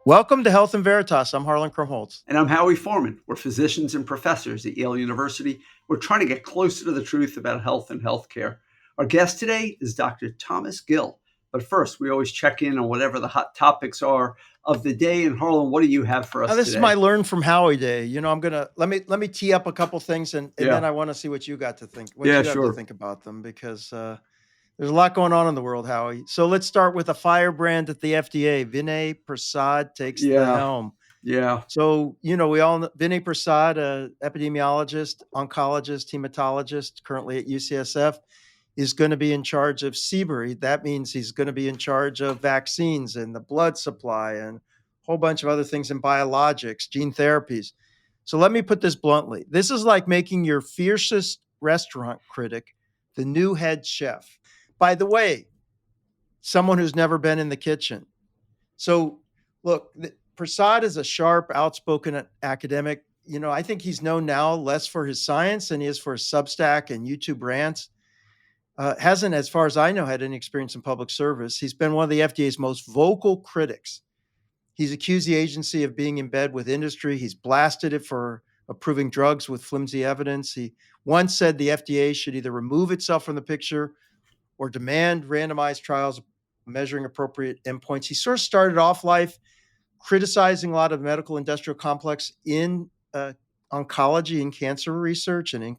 Welcome to Health and Veritas. I'm Harlan Krumholtz. And I'm Howie Foreman. We're physicians and professors at Yale University. We're trying to get closer to the truth about health and healthcare. Our guest today is Dr. Thomas Gill. But first, we always check in on whatever the hot topics are of the day. And Harlan, what do you have for us This today? is my Learn from Howie day. I'm gonna let me tee up a couple things, and then I want to see what you got to think. What you have to think about them, because there's a lot going on in the world, Howie. So let's start with a firebrand at the FDA. Vinay Prasad takes the helm. Yeah. So, we all know Vinay Prasad, epidemiologist, oncologist, hematologist, currently at UCSF, is going to be in charge of CBER. That means he's going to be in charge of vaccines and the blood supply and a whole bunch of other things in biologics, gene therapies. So let me put this bluntly. This is like making your fiercest restaurant critic the new head chef. By the way, someone who's never been in the kitchen. So look, Prasad is a sharp, outspoken academic. I think he's known now less for his science than he is for his Substack and YouTube rants. Hasn't, as far as I know, had any experience in public service. He's been one of the FDA's most vocal critics. He's accused the agency of being in bed with industry. He's blasted it for approving drugs with flimsy evidence. He once said the FDA should either remove itself from the picture or demand randomized trials measuring appropriate endpoints. He sort of started off life criticizing a lot of medical industrial complex in oncology and cancer research and in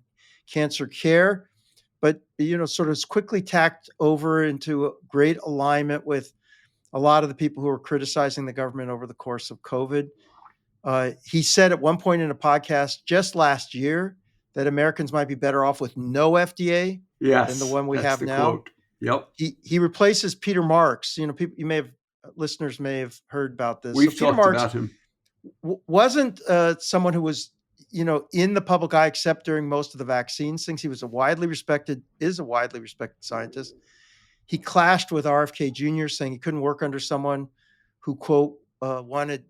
cancer care, but sort of quickly tacked over into great alignment with a lot of the people who were criticizing the government over the course of COVID. He said at one point in a podcast just last year that Americans might be better off with no FDA than the one we have now. Quote. Yep. He replaces Peter Marks. Listeners may have heard about this. We've talked about him. Wasn't someone who was in the public eye except during most of the vaccines things. He was is a widely respected scientist. He clashed with RFK Jr., saying he couldn't work under someone who, quote, wanted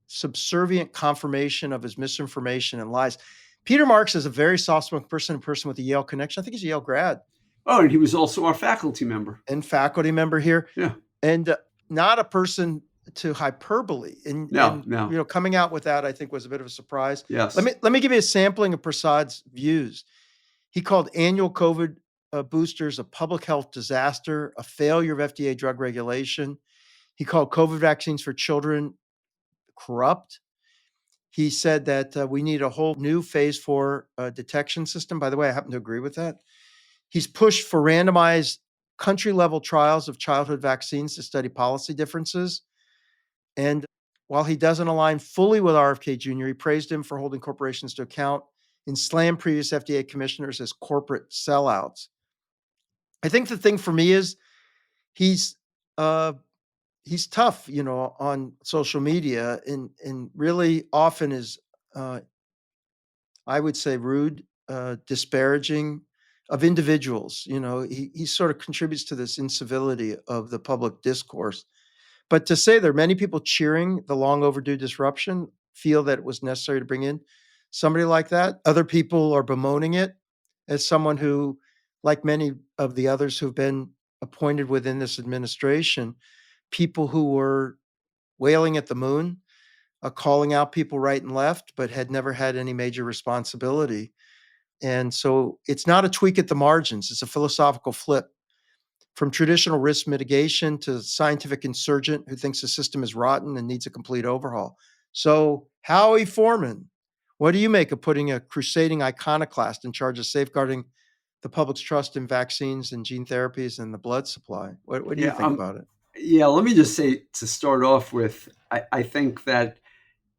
subservient confirmation of his misinformation and lies. Peter Marks is a very soft-spoken person with a Yale connection. I think he's a Yale grad. Oh, and he was also our faculty member. And faculty member here. Yeah. And not a person to hyperbole. No. Coming out with that, I think, was a bit of a surprise. Yes. Let me give you a sampling of Prasad's views. He called annual COVID boosters a public health disaster, a failure of FDA drug regulation. He called COVID vaccines for children corrupt. He said that we need a whole new phase 4 detection system. By the way, I happen to agree with that. He's pushed for randomized country-level trials of childhood vaccines to study policy differences. And while he doesn't align fully with RFK Jr., he praised him for holding corporations to account and slammed previous FDA commissioners as corporate sellouts. I think the thing for me is he's tough, on social media and really often is, I would say, rude, disparaging of individuals. He sort of contributes to this incivility of the public discourse. But to say there are many people cheering the long overdue disruption, feel that it was necessary to bring in somebody like that. Other people are bemoaning it as someone who, like many of the others who've been appointed within this administration, people who were wailing at the moon, calling out people right and left, but had never had any major responsibility. And so it's not a tweak at the margins. It's a philosophical flip from traditional risk mitigation to scientific insurgent who thinks the system is rotten and needs a complete overhaul. So Howie Foreman, what do you make of putting a crusading iconoclast in charge of safeguarding the public's trust in vaccines and gene therapies and the blood supply? What do you think about it? Yeah, let me just say, to start off with, I think that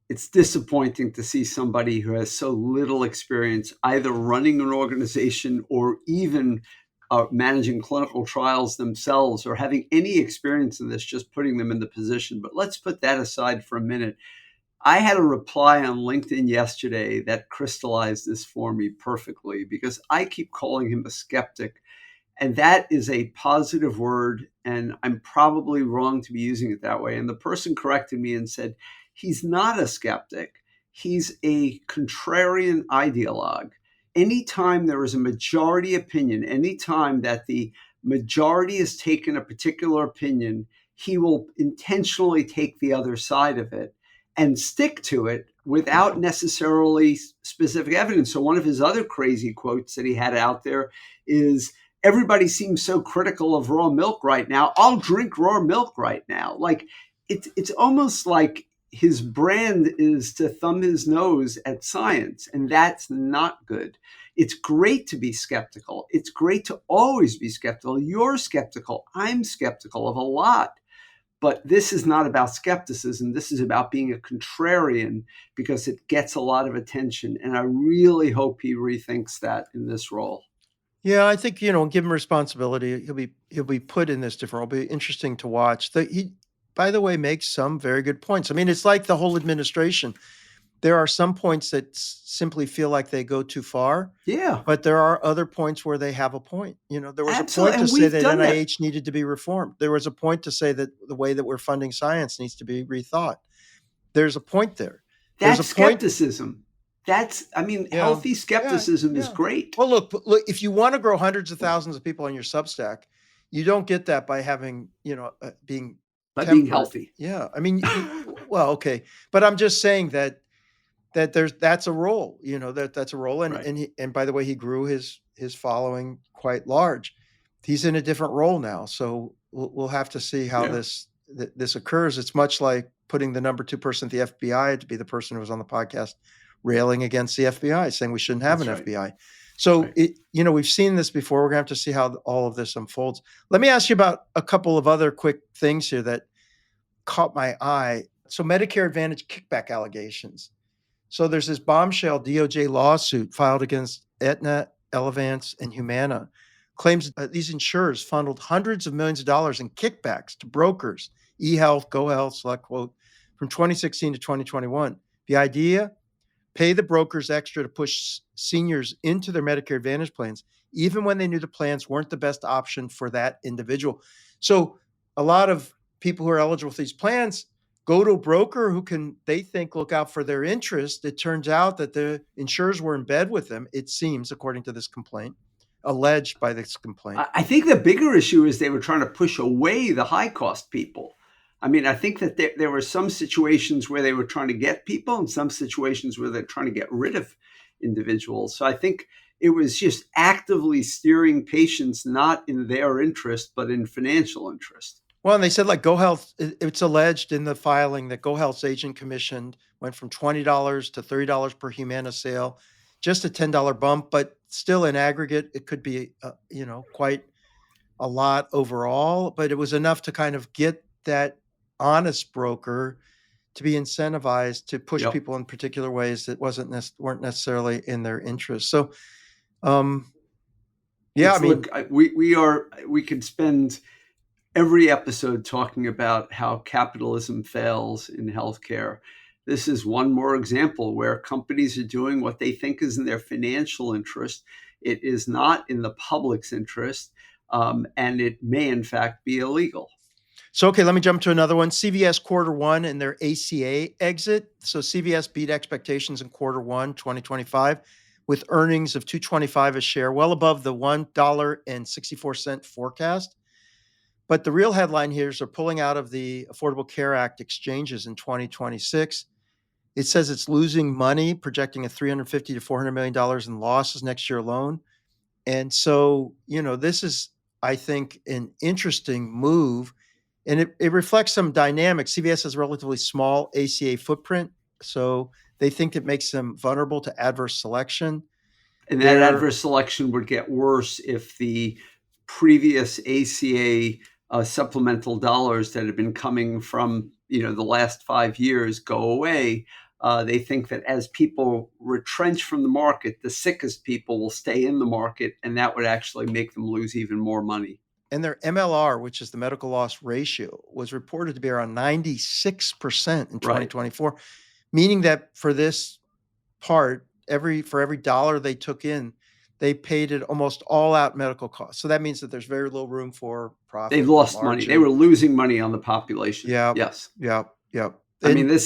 it's disappointing to see somebody who has so little experience either running an organization or even managing clinical trials themselves or having any experience in this, just putting them in the position. But let's put that aside for a minute. I had a reply on LinkedIn yesterday that crystallized this for me perfectly, because I keep calling him a skeptic. And that is a positive word, and I'm probably wrong to be using it that way. And the person corrected me and said, he's not a skeptic. He's a contrarian ideologue. Anytime there is a majority opinion, anytime that the majority has taken a particular opinion, he will intentionally take the other side of it and stick to it without necessarily specific evidence. So one of his other crazy quotes that he had out there is, everybody seems so critical of raw milk right now. I'll drink raw milk right now. Like, it's almost like his brand is to thumb his nose at science, and that's not good. It's great to be skeptical. It's great to always be skeptical. You're skeptical. I'm skeptical of a lot. But this is not about skepticism. This is about being a contrarian, because it gets a lot of attention. And I really hope he rethinks that in this role. Yeah, I think, give him responsibility. He'll be put in this different role. It'll be interesting to watch. He, by the way, makes some very good points. I mean, it's like the whole administration. There are some points that simply feel like they go too far. Yeah. But there are other points where they have a point. There was Absolutely. a point to say that NIH needed to be reformed. There was a point to say that the way that we're funding science needs to be rethought. There's a point there. That's skepticism. Healthy skepticism is great. Well, look, if you want to grow hundreds of thousands of people on your Substack, you don't get that by having, being healthy. Yeah. I mean, well, okay. But I'm just saying that that's a role, that's a role. And, right. and by the way, he grew his following quite large. He's in a different role now. So we'll have to see how this occurs. It's much like putting the number 2 person at the FBI to be the person who was on the podcast railing against the FBI, saying we shouldn't have an FBI. So, we've seen this before. We're going to have to see how all of this unfolds. Let me ask you about a couple of other quick things here that caught my eye. So Medicare Advantage kickback allegations. So there's this bombshell DOJ lawsuit filed against Aetna, Elevance, and Humana. Claims these insurers funneled hundreds of millions of dollars in kickbacks to brokers, eHealth, GoHealth, SelectQuote, from 2016 to 2021. The idea? Pay the brokers extra to push seniors into their Medicare Advantage plans, even when they knew the plans weren't the best option for that individual. So a lot of people who are eligible for these plans go to a broker who they think look out for their interest. It turns out that the insurers were in bed with them, it seems, according to this complaint, alleged by this complaint. I think the bigger issue is they were trying to push away the high cost people. I mean, I think that there were some situations where they were trying to get people and some situations where they're trying to get rid of individuals. So I think it was just actively steering patients not in their interest, but in financial interest. Well, and they said like GoHealth, it's alleged in the filing that GoHealth's agent commission went from $20 to $30 per Humana sale, just a $10 bump, but still in aggregate, it could be, quite a lot overall, but it was enough to kind of get that honest broker to be incentivized to push people in particular ways that weren't necessarily in their interest. So, we could spend every episode talking about how capitalism fails in healthcare. This is one more example where companies are doing what they think is in their financial interest. It is not in the public's interest, and it may in fact be illegal. So, okay, let me jump to another one. CVS Q1 and their ACA exit. So CVS beat expectations in Q1 2025 with earnings of $2.25 a share, well above the $1.64 forecast. But the real headline here is they're pulling out of the Affordable Care Act exchanges in 2026. It says it's losing money, projecting a $350 to $400 million in losses next year alone. And so, this is, I think, an interesting move. And it reflects some dynamics. CVS has a relatively small ACA footprint, so they think it makes them vulnerable to adverse selection. And that adverse selection would get worse if the previous ACA supplemental dollars that have been coming from the last 5 years go away. They think that as people retrench from the market, the sickest people will stay in the market, and that would actually make them lose even more money. And their MLR, which is the medical loss ratio, was reported to be around 96% in 2024, meaning that for this part, for every dollar they took in, they paid it almost all out medical costs. So that means that there's very little room for profit. They lost money. They were losing money on the population. Yeah. Yes. Yeah. Yeah. And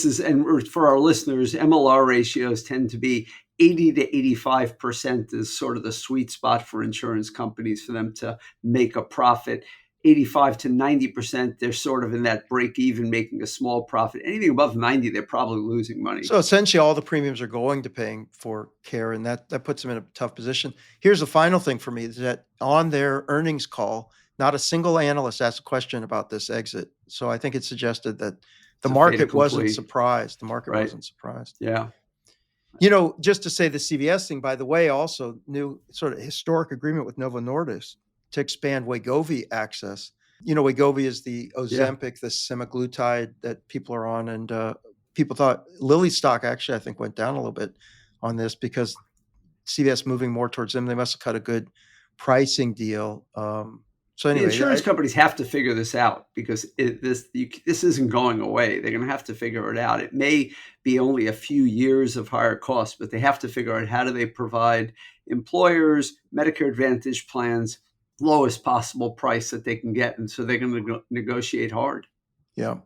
for our listeners, MLR ratios tend to be 80 to 85% is sort of the sweet spot for insurance companies for them to make a profit. 85 to 90%, they're sort of in that break even, making a small profit. Anything above 90, they're probably losing money. So essentially all the premiums are going to paying for care, and that puts them in a tough position. Here's the final thing for me is that on their earnings call, not a single analyst asked a question about this exit. So I think it suggested that the It's a fait market wasn't accompli, surprised. The market right? wasn't surprised. Yeah. Just to say the CVS thing, by the way, also new sort of historic agreement with Novo Nordisk to expand Wegovy access. Wegovy is the Yeah. Ozempic, the semaglutide that people are on, and people thought Lilly's stock actually, I think, went down a little bit on this because CVS moving more towards them. They must have cut a good pricing deal. So The anyway, insurance companies have to figure this out because this isn't going away. They're going to have to figure it out. It may be only a few years of higher costs, but they have to figure out how do they provide employers Medicare Advantage plans lowest possible price that they can get, and so they're going to negotiate hard. Yeah.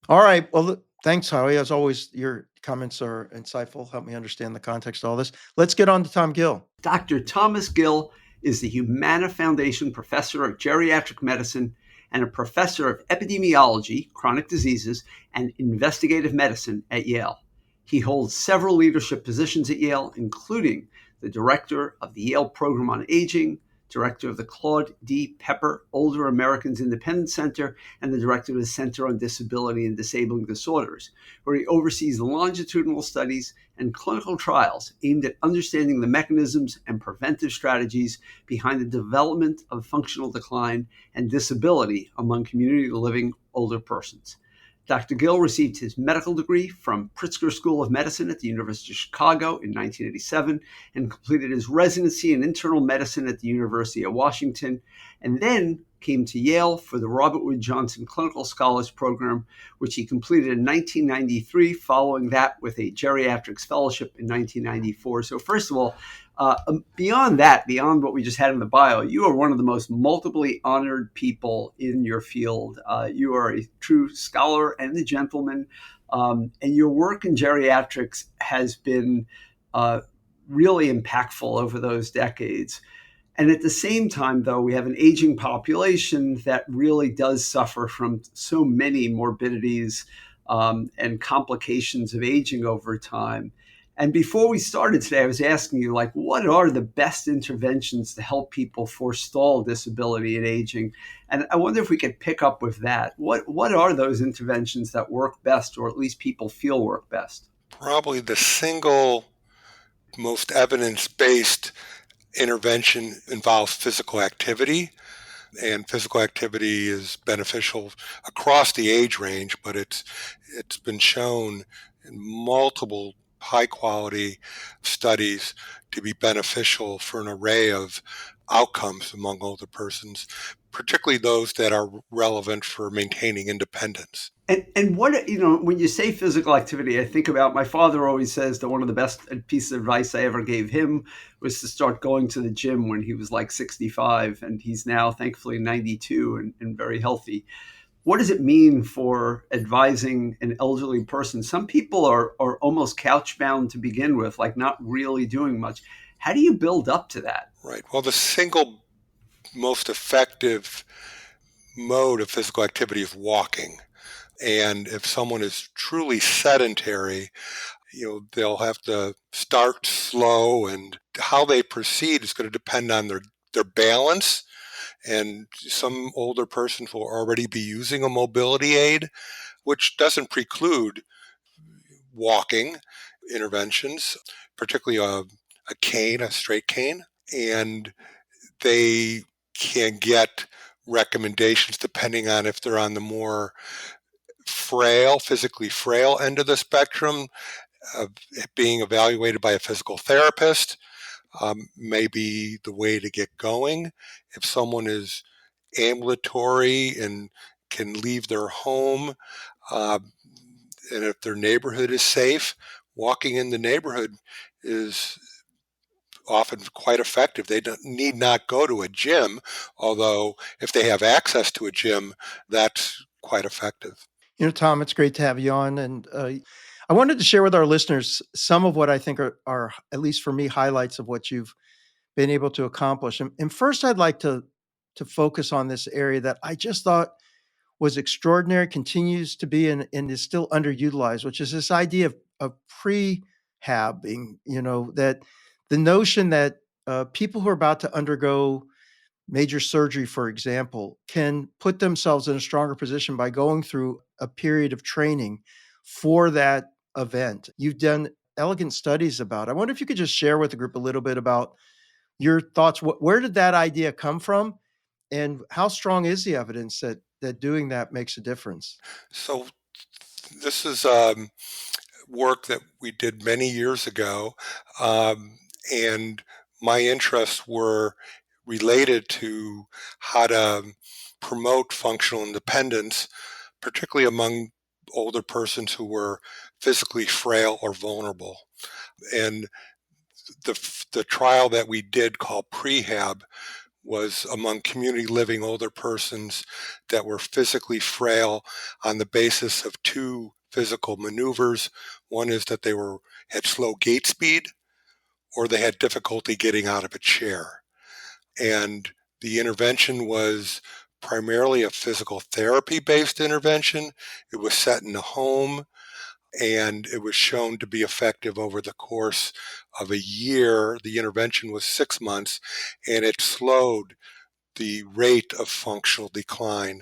All right. Well, thanks, Howie. As always, your comments are insightful. Help me understand the context of all this. Let's get on to Tom Gill. Dr. Thomas Gill is the Humana Foundation Professor of Geriatric Medicine and a Professor of Epidemiology, Chronic Diseases, and Investigative Medicine at Yale. He holds several leadership positions at Yale, including the Director of the Yale Program on Aging, Director of the Claude D. Pepper Older Americans Independence Center, and the Director of the Center on Disability and Disabling Disorders, where he oversees longitudinal studies and clinical trials aimed at understanding the mechanisms and preventive strategies behind the development of functional decline and disability among community living older persons. Dr. Gill received his medical degree from Pritzker School of Medicine at the University of Chicago in 1987 and completed his residency in internal medicine at the University of Washington, and then came to Yale for the Robert Wood Johnson Clinical Scholars Program, which he completed in 1993, following that with a geriatrics fellowship in 1994. So first of all, beyond what we just had in the bio, you are one of the most multiply honored people in your field. You are a true scholar and a gentleman, and your work in geriatrics has been really impactful over those decades. And at the same time, though, we have an aging population that really does suffer from so many morbidities and complications of aging over time. And before we started today, I was asking you, what are the best interventions to help people forestall disability and aging? And I wonder if we could pick up with that. What are those interventions that work best, or at least people feel work best? Probably the single most evidence-based intervention involves physical activity, and physical activity is beneficial across the age range, but it's been shown in multiple high-quality studies to be beneficial for an array of outcomes among older persons, particularly those that are relevant for maintaining independence. And what, when you say physical activity, I think about my father always says that one of the best pieces of advice I ever gave him was to start going to the gym when he was like 65, and he's now thankfully 92 and very healthy. What does it mean for advising an elderly person? Some people are almost couch bound to begin with, like not really doing much. How do you build up to that? Right. Well, the single most effective mode of physical activity is walking. And if someone is truly sedentary, they'll have to start slow, and how they proceed is going to depend on their balance. And some older persons will already be using a mobility aid, which doesn't preclude walking interventions, particularly a cane, a straight cane. And they can get recommendations depending on if they're on the more physically frail end of the spectrum, being evaluated by a physical therapist may be the way to get going. If someone is ambulatory and can leave their home, and if their neighborhood is safe, walking in the neighborhood is often quite effective. They need not go to a gym, although if they have access to a gym, that's quite effective. Tom, it's great to have you on. And I wanted to share with our listeners some of what I think are, at least for me, highlights of what you've been able to accomplish. And first, I'd like to to focus on this area that I just thought was extraordinary, continues to be, and is still underutilized, which is this idea of prehabbing, that the notion that people who are about to undergo major surgery, for example, can put themselves in a stronger position by going through a period of training for that event. You've done elegant studies about it. I wonder if you could just share with the group a little bit about your thoughts. Where did that idea come from? And how strong is the evidence that doing that makes a difference? So this is work that we did many years ago, and my interests were related to how to promote functional independence, particularly among older persons who were physically frail or vulnerable. And the trial that we did called Prehab was among community living older persons that were physically frail on the basis of two physical maneuvers. One is that they had slow gait speed, or they had difficulty getting out of a chair. And the intervention was primarily a physical therapy-based intervention. It was set in a home, and it was shown to be effective over the course of a year. The intervention was 6 months, and it slowed the rate of functional decline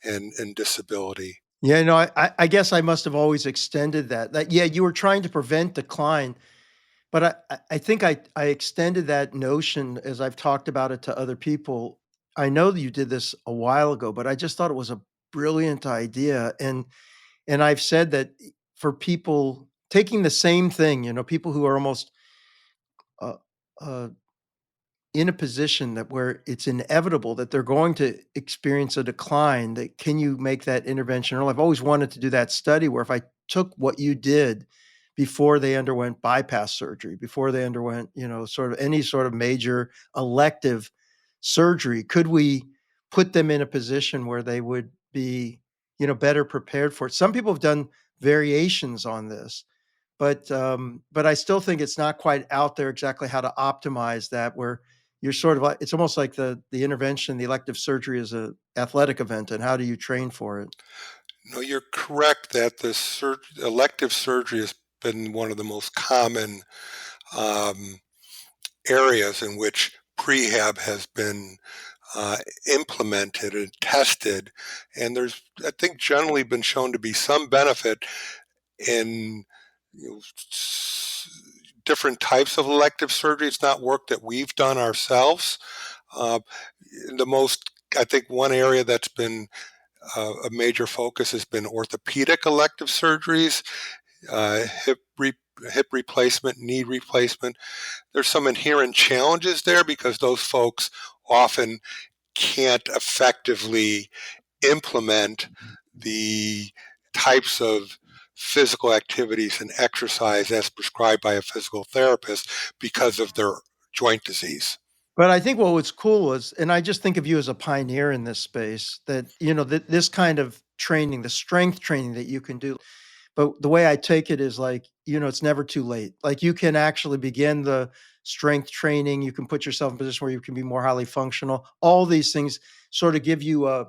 and disability. Yeah, no, I guess I must have always extended that. Yeah, you were trying to prevent decline, but I think I extended that notion as I've talked about it to other people. I know that you did this a while ago, but I just thought it was a brilliant idea. And I've said that for people taking the same thing, people who are almost uh, uh, in a position that where it's inevitable that they're going to experience a decline, that can you make that intervention early? I've always wanted to do that study where if I took what you did before they underwent bypass surgery, before they underwent, sort of any sort of major elective surgery, could we put them in a position where they would be, better prepared for it? Some people have done variations on this, but I still think it's not quite out there exactly how to optimize that, where you're sort of like it's almost like the intervention, the elective surgery is a athletic event, and how do you train for it? No, you're correct that the elective surgery has been one of the most common um, areas in which prehab has been implemented and tested. And there's, I think, generally been shown to be some benefit in different types of elective surgery. It's not work that we've done ourselves. Uh, the most, I think, one area that's been a major focus has been orthopedic elective surgeries, hip replacement, knee replacement. There's some inherent challenges there because those folks often can't effectively implement the types of physical activities and exercise as prescribed by a physical therapist because of their joint disease. But I think what was cool was, and I just think of you as a pioneer in this space, that that this kind of training, the strength training that you can do. But the way I take it is like, it's never too late. Like you can actually begin the strength training. You can put yourself in a position where you can be more highly functional. All these things sort of give you a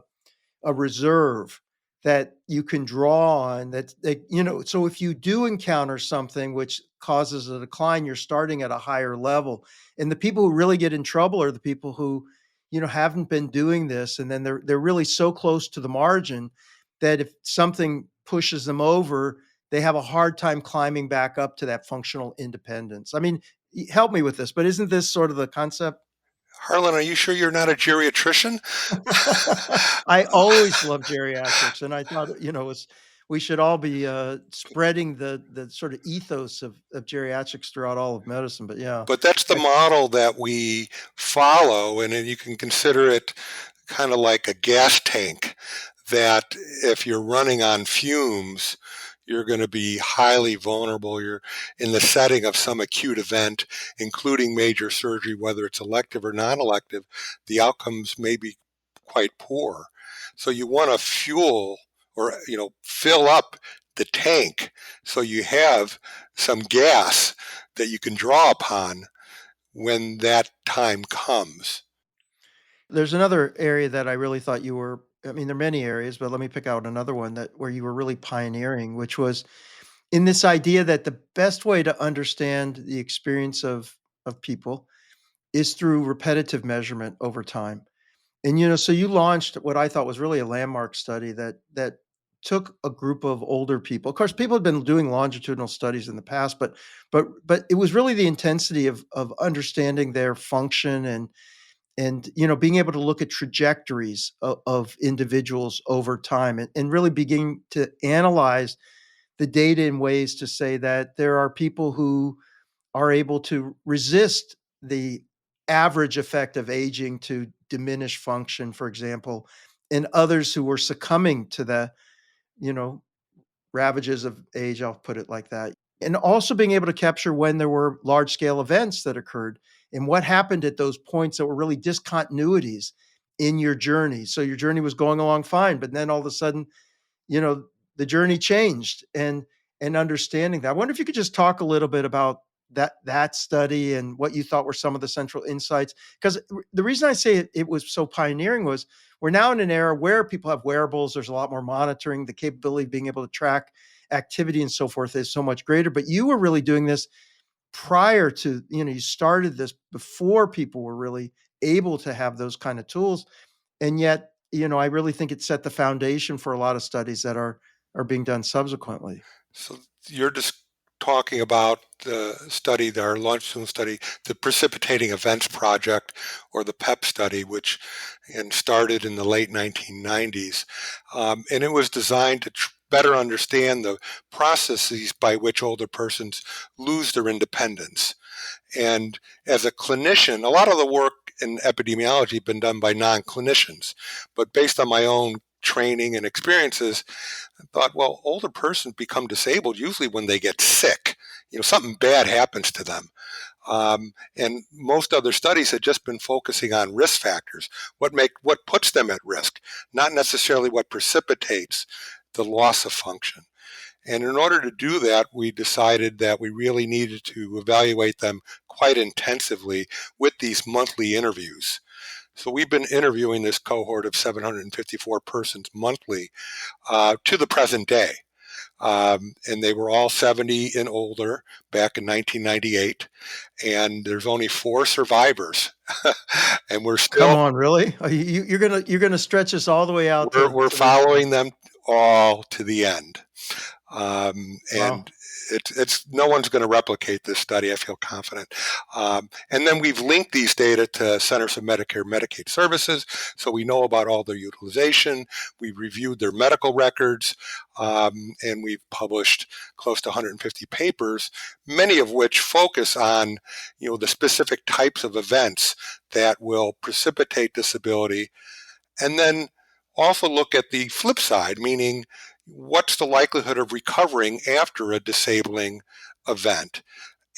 reserve that you can draw on so if you do encounter something which causes a decline, you're starting at a higher level. And the people who really get in trouble are the people who haven't been doing this, and then they're really so close to the margin that if something pushes them over, they have a hard time climbing back up to that functional independence. I mean, help me with this, but isn't this sort of the concept? Harlan, are you sure you're not a geriatrician? I always loved geriatrics, and I thought, we should all be spreading the sort of ethos of geriatrics throughout all of medicine. But yeah, But that's the I, model that we follow, and then you can consider it kind of like a gas tank, that if you're running on fumes, you're going to be highly vulnerable. You're in the setting of some acute event, including major surgery, whether it's elective or non-elective, the outcomes may be quite poor. So you want to fuel or fill up the tank so you have some gas that you can draw upon when that time comes. There's another area that I really thought you were, I mean, there are many areas, but let me pick out another one that where you were really pioneering, which was in this idea that the best way to understand the experience of people is through repetitive measurement over time. And, so you launched what I thought was really a landmark study that took a group of older people. Of course, people had been doing longitudinal studies in the past, but it was really the intensity of understanding their function and being able to look at trajectories of individuals over time and really beginning to analyze the data in ways to say that there are people who are able to resist the average effect of aging to diminish function, for example, and others who were succumbing to the, you know, ravages of age, I'll put it like that. And also being able to capture when there were large scale events that occurred and what happened at those points that were really discontinuities in your journey. So your journey was going along fine, but then all of a sudden, you know, the journey changed and understanding that. I wonder if you could just talk a little bit about that study and what you thought were some of the central insights. Because the reason I say it was so pioneering was we're now in an era where people have wearables. There's a lot more monitoring. The capability of being able to track activity and so forth is so much greater. But you were really doing this prior to, you started this before people were really able to have those kind of tools. And yet, I really think it set the foundation for a lot of studies that are being done subsequently. So you're just talking about the study, our longitudinal study, the Precipitating Events Project, or the PEP study, which started in the late 1990s. And it was designed to better understand the processes by which older persons lose their independence. And as a clinician, a lot of the work in epidemiology has been done by non-clinicians, but based on my own training and experiences, I thought, well, older persons become disabled usually when they get sick. Something bad happens to them. And most other studies had just been focusing on risk factors, what puts them at risk, not necessarily what precipitates the loss of function. And in order to do that, we decided that we really needed to evaluate them quite intensively with these monthly interviews. So we've been interviewing this cohort of 754 persons monthly to the present day. And they were all 70 and older back in 1998. And there's only 4 survivors. And we're Come still on, really? You're gonna stretch us all the way out we're to the end. following them all to the end. Wow. And it's no one's going to replicate this study. I feel confident. And then we've linked these data to Centers for Medicare and Medicaid Services, so we know about all their utilization. We've reviewed their medical records, and we've published close to 150 papers, many of which focus on the specific types of events that will precipitate disability, and then also look at the flip side, meaning what's the likelihood of recovering after a disabling event.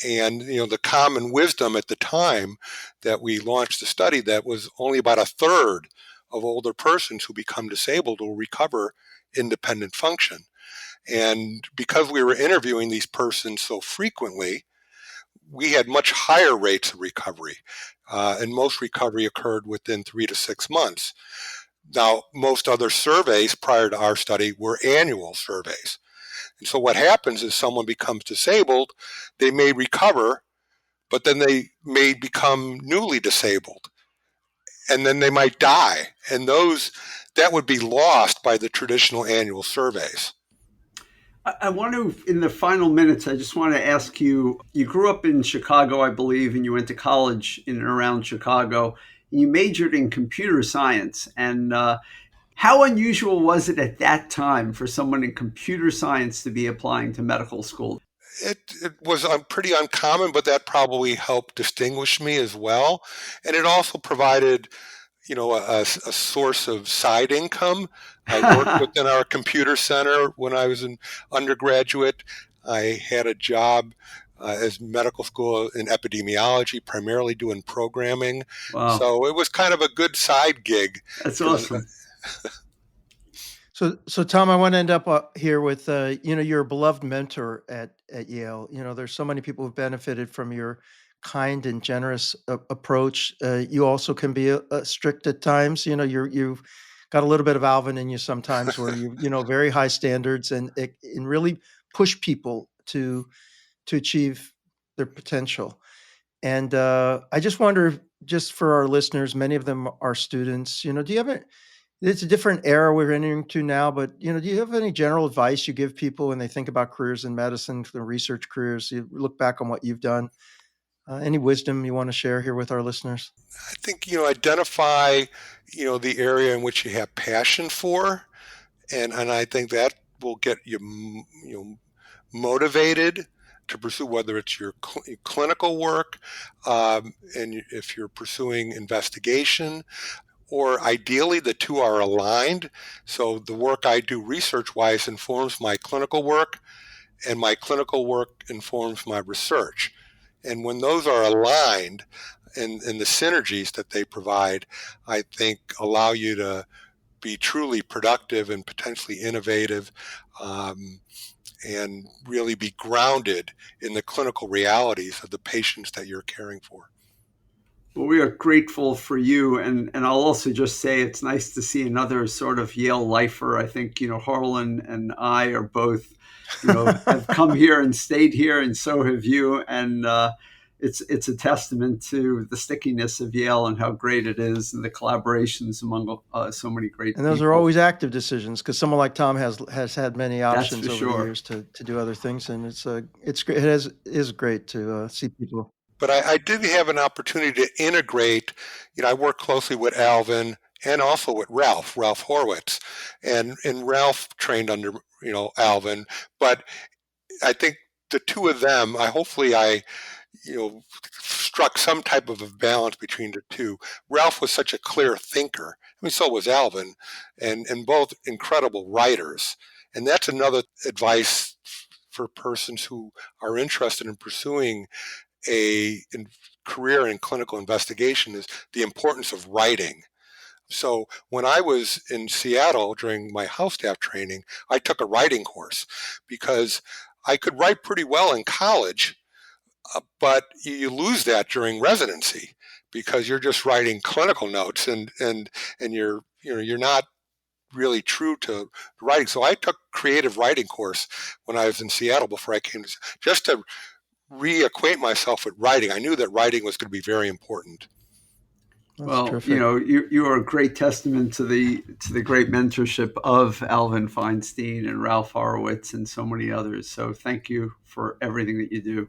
And the common wisdom at the time that we launched the study, that was only about a third of older persons who become disabled will recover independent function. And because we were interviewing these persons so frequently, we had much higher rates of recovery, and most recovery occurred within 3 to 6 months. Now, most other surveys prior to our study were annual surveys. And so what happens is someone becomes disabled, they may recover, but then they may become newly disabled, and then they might die. And that would be lost by the traditional annual surveys. I want to, in the final minutes, I just want to ask you, you grew up in Chicago, I believe, and you went to college in and around Chicago. And you majored in computer science. And how unusual was it at that time for someone in computer science to be applying to medical school? It was pretty uncommon, but that probably helped distinguish me as well. And it also provided a source of side income. I worked within our computer center when I was an undergraduate. I had a job as medical school in epidemiology, primarily doing programming. Wow, So it was kind of a good side gig. that's 'Cause, awesome. So Tom, I want to end up here with your beloved mentor at Yale. There's so many people who've benefited from your kind and generous approach. You also can be strict at times. You've got a little bit of Alvin in you sometimes, where very high standards and really push people to achieve their potential. And I just wonder, just for our listeners, many of them are students. Do you have it's a different era we're entering to now, but do you have any general advice you give people when they think about careers in medicine, the research careers? You look back on what you've done. Any wisdom you want to share here with our listeners? I think, identify, the area in which you have passion for. And I think that will get you, motivated to pursue, whether it's your clinical work, and if you're pursuing investigation, or ideally the two are aligned. So the work I do research-wise informs my clinical work, and my clinical work informs my research. And when those are aligned, and the synergies that they provide, I think allow you to be truly productive and potentially innovative, and really be grounded in the clinical realities of the patients that you're caring for. Well, we are grateful for you. And I'll also just say it's nice to see another sort of Yale lifer. I think, Harlan and I are both, have come here and stayed here, and so have you. And it's a testament to the stickiness of Yale and how great it is, and the collaborations among so many great people. And those are always active decisions, because someone like Tom has had many options over sure. the years to do other things, and it's great. It is great to see people. But I did have an opportunity to integrate. I work closely with Alvin and also with Ralph Horowitz, and Ralph trained under Alvin. But I think the two of them, hopefully I struck some type of a balance between the two. Ralph was such a clear thinker. I mean, so was Alvin, and both incredible writers. And that's another advice for persons who are interested in pursuing a career in clinical investigation, is the importance of writing. So when I was in Seattle during my house staff training, I took a writing course because I could write pretty well in college, but you lose that during residency because you're just writing clinical notes, and you're not really true to writing. So I took creative writing course when I was in Seattle before I came just to reacquaint myself with writing. I knew that writing was going to be very important. Well, you are a great testament to the great mentorship of Alvin Feinstein and Ralph Horowitz and so many others. So thank you for everything that you do.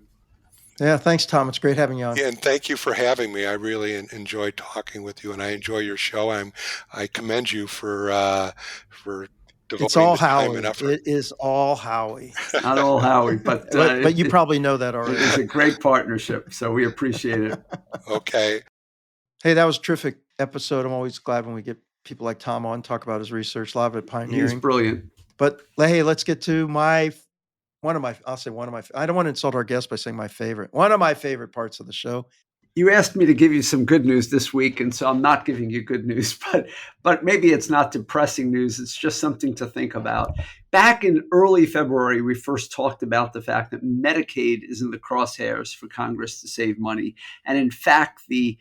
Yeah, thanks, Tom. It's great having you on. Yeah, and thank you for having me. I really enjoyed talking with you, and I enjoy your show. I commend you for devoting it's all the time Howie. and effort. It is all Howie. Not all Howie, but but you probably know that already. It's a great partnership, so we appreciate it. Okay. Hey, that was a terrific episode. I'm always glad when we get people like Tom on, talk about his research, a lot of it pioneering. He's brilliant. But hey, let's get to one of my, I don't want to insult our guest by saying one of my favorite parts of the show. You asked me to give you some good news this week, and so I'm not giving you good news, but maybe it's not depressing news. It's just something to think about. Back in early February, we first talked about the fact that Medicaid is in the crosshairs for Congress to save money. And in fact, the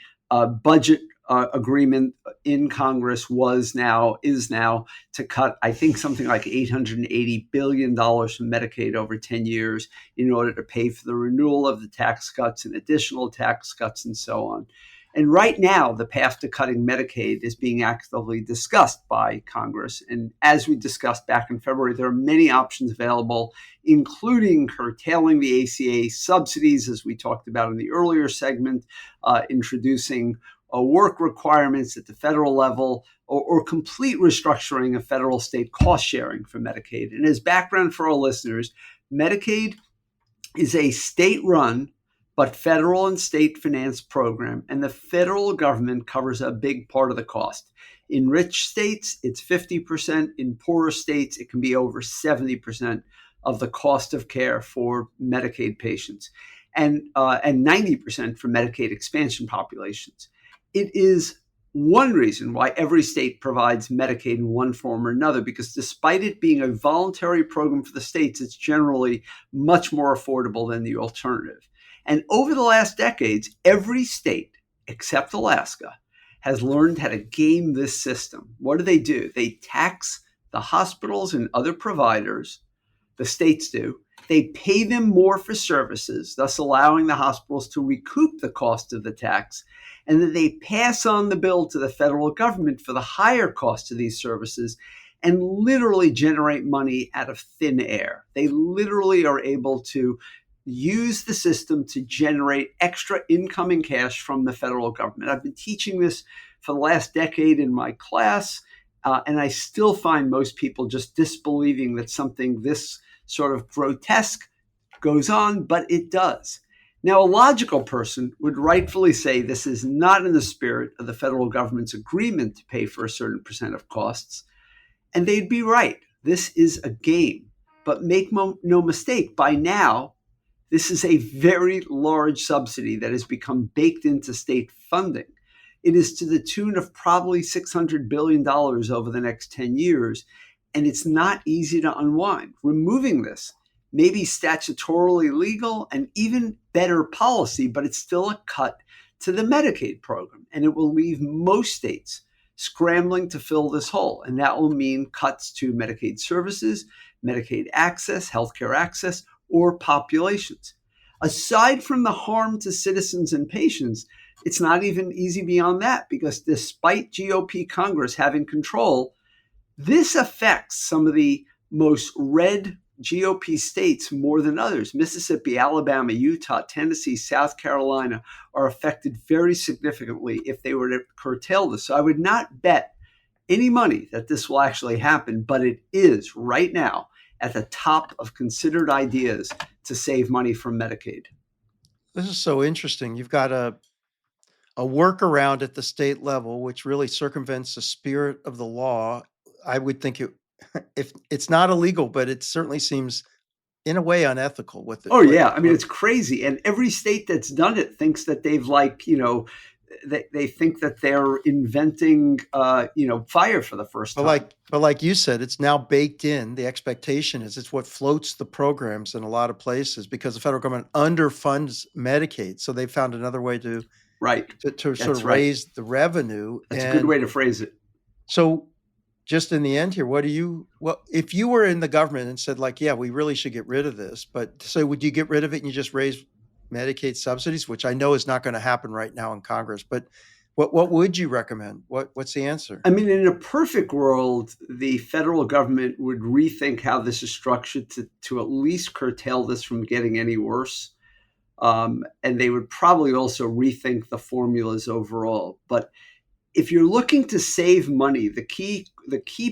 budget agreement in Congress is now to cut, I think, something like $880 billion from Medicaid over 10 years in order to pay for the renewal of the tax cuts and additional tax cuts and so on. And right now, the path to cutting Medicaid is being actively discussed by Congress. And as we discussed back in February, there are many options available, including curtailing the ACA subsidies, as we talked about in the earlier segment, introducing work requirements at the federal level, or complete restructuring of federal state cost sharing for Medicaid. And as background for our listeners, Medicaid is a state-run but federal and state financed program, and the federal government covers a big part of the cost. In rich states, it's 50%. In poorer states, it can be over 70% of the cost of care for Medicaid patients, and 90% for Medicaid expansion populations. It is one reason why every state provides Medicaid in one form or another, because despite it being a voluntary program for the states, it's generally much more affordable than the alternative. And over the last decades, every state except Alaska has learned how to game this system. What do? They tax the hospitals and other providers, the states do. They pay them more for services, thus allowing the hospitals to recoup the cost of the tax. And then they pass on the bill to the federal government for the higher cost of these services and literally generate money out of thin air. They literally are able to use the system to generate extra incoming cash from the federal government. I've been teaching this for the last decade in my class, and I still find most people just disbelieving that something this sort of grotesque goes on, but it does. Now, a logical person would rightfully say this is not in the spirit of the federal government's agreement to pay for a certain percent of costs, and they'd be right. This is a game. But make no mistake, by now, this is a very large subsidy that has become baked into state funding. It is to the tune of probably $600 billion over the next 10 years, and it's not easy to unwind. Removing this may be statutorily legal and even better policy, but it's still a cut to the Medicaid program, and it will leave most states scrambling to fill this hole, and that will mean cuts to Medicaid services, Medicaid access, healthcare access, or populations. Aside from the harm to citizens and patients, it's not even easy beyond that, because despite GOP Congress having control, this affects some of the most red GOP states more than others. Mississippi, Alabama, Utah, Tennessee, South Carolina are affected very significantly if they were to curtail this. So I would not bet any money that this will actually happen, but it is right now at the top of considered ideas to save money from Medicaid. This is so interesting. You've got a workaround at the state level, which really circumvents the spirit of the law. I would think if it's not illegal, but it certainly seems in a way unethical with it. Oh yeah. I mean, it's crazy. And every state that's done it thinks that they've they think that they're inventing, fire for the first time. But like you said, it's now baked in. The expectation is it's what floats the programs in a lot of places because the federal government underfunds Medicaid. So they found another way to sort of raise the revenue. That's a good way to phrase it. So just in the end here, if you were in the government and said like, yeah, we really should get rid of this, but so would you get rid of it and you just raise Medicaid subsidies, which I know is not going to happen right now in Congress, but what would you recommend? What's the answer? I mean, in a perfect world, the federal government would rethink how this is structured to at least curtail this from getting any worse. And they would probably also rethink the formulas overall. But if you're looking to save money, the key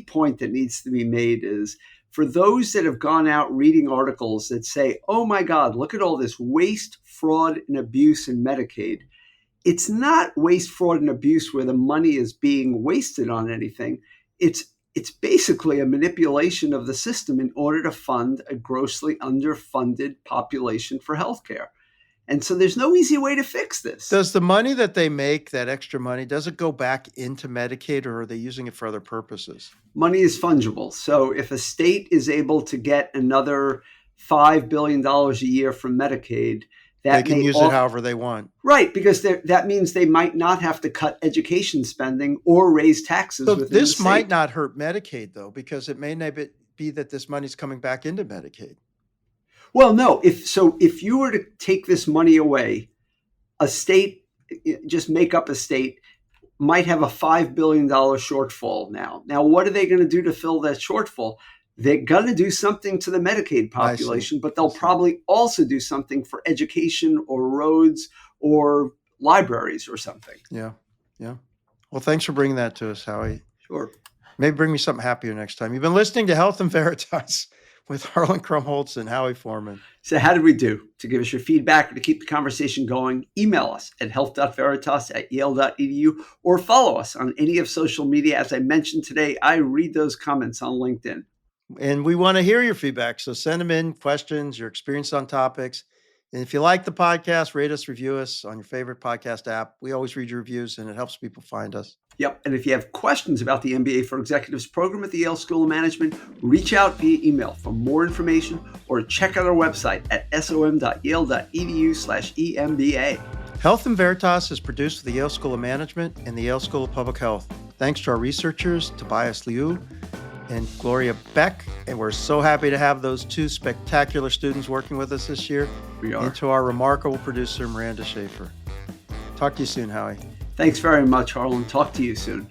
point that needs to be made is for those that have gone out reading articles that say, oh my God, look at all this waste, fraud, and abuse in Medicaid. It's not waste, fraud, and abuse where the money is being wasted on anything. It's basically a manipulation of the system in order to fund a grossly underfunded population for healthcare. And so there's no easy way to fix this. Does the money that they make, that extra money, does it go back into Medicaid or are they using it for other purposes? Money is fungible. So if a state is able to get another $5 billion a year from Medicaid, they can use it however they want. Right, because that means they might not have to cut education spending or raise taxes. So this might not hurt Medicaid, though, because it may not be that this money's coming back into Medicaid. Well, no. If you were to take this money away, a state, just make up a state, might have a $5 billion shortfall now. Now, what are they going to do to fill that shortfall? They're going to do something to the Medicaid population, but they'll probably also do something for education or roads or libraries or something. Yeah. Yeah. Well, thanks for bringing that to us, Howie. Sure. Maybe bring me something happier next time. You've been listening to Health and Veritas with Harlan Krumholtz and Howie Foreman. So how did we do? To give us your feedback or to keep the conversation going, email us at health.veritas@yale.edu or follow us on any of social media. As I mentioned today, I read those comments on LinkedIn. And we want to hear your feedback. So send them in, questions, your experience on topics. And if you like the podcast, rate us, review us on your favorite podcast app. We always read your reviews, and it helps people find us. Yep. And if you have questions about the MBA for Executives program at the Yale School of Management, reach out via email for more information or check out our website at som.yale.edu/EMBA. Health in Veritas is produced for the Yale School of Management and the Yale School of Public Health. Thanks to our researchers, Tobias Liu and Gloria Beck. And we're so happy to have those two spectacular students working with us this year. We are. And to our remarkable producer, Miranda Schaefer. Talk to you soon, Howie. Thanks very much, Harlan. Talk to you soon.